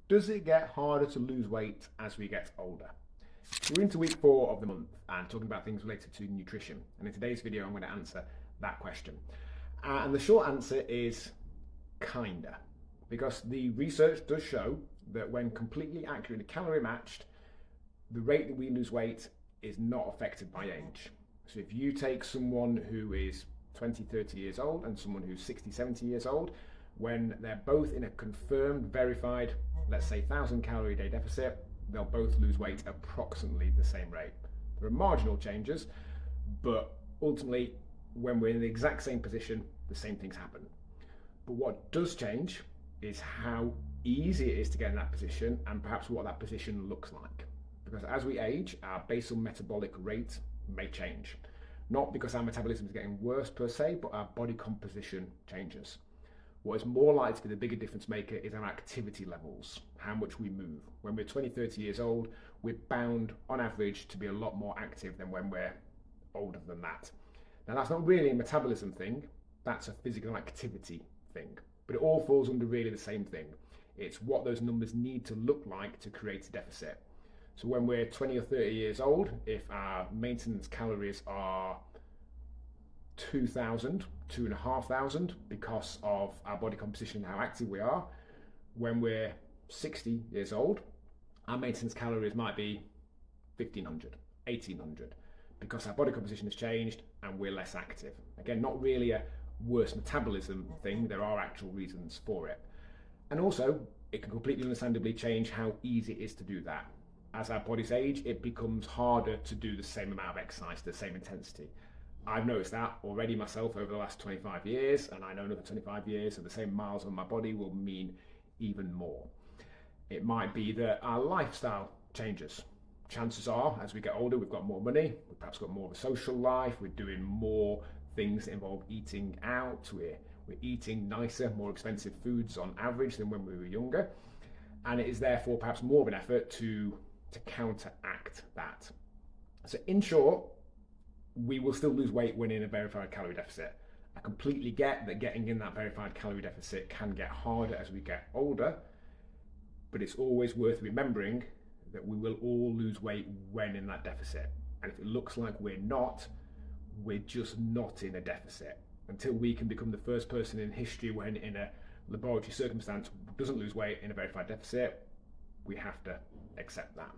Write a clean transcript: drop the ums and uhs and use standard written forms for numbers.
Does it get harder to lose weight as we get older? We're into week 4 of the month and talking about things related to nutrition. And in today's video, I'm going to answer that question. And the short answer is kinda. Because the research does show that when completely accurately calorie matched, the rate that we lose weight is not affected by age. So if you take someone who is 20, 30 years old and someone who's 60, 70 years old, when they're both in a confirmed, verified, let's say 1,000 calorie a day deficit, they'll both lose weight approximately the same rate. There are marginal changes, but ultimately, when we're in the exact same position, the same things happen. But what does change is how easy it is to get in that position and perhaps what that position looks like. Because as we age, our basal metabolic rate may change. Not because our metabolism is getting worse per se, but our body composition changes. What is more likely to be the bigger difference maker is our activity levels, how much we move. When we're 20, 30 years old, we're bound on average to be a lot more active than when we're older than that. Now that's not really a metabolism thing, that's a physical activity thing. But it all falls under really the same thing. It's what those numbers need to look like to create a deficit. So when we're 20 or 30 years old, if our maintenance calories are 2,000, 2,500 because of our body composition and how active we are, when we're 60 years old, our maintenance calories might be 1,500, 1,800 because our body composition has changed and we're less active. Again, not really a worse metabolism thing, there are actual reasons for it. And also, it can completely understandably change how easy it is to do that. As our bodies age, it becomes harder to do the same amount of exercise, the same intensity. I've noticed that already myself over the last 25 years, and I know another 25 years of the same miles on my body will mean even more. It might be that our lifestyle changes. Chances are, as we get older, we've got more money, we've perhaps got more of a social life, we're doing more things that involve eating out, we're eating nicer, more expensive foods on average than when we were younger, and it is therefore perhaps more of an effort to counteract that. So in short, we will still lose weight when in a verified calorie deficit. I completely get that getting in that verified calorie deficit can get harder as we get older, but it's always worth remembering that we will all lose weight when in that deficit. And if it looks like we're not, we're just not in a deficit. Until we can become the first person in history when in a laboratory circumstance doesn't lose weight in a verified deficit, we have to accept that.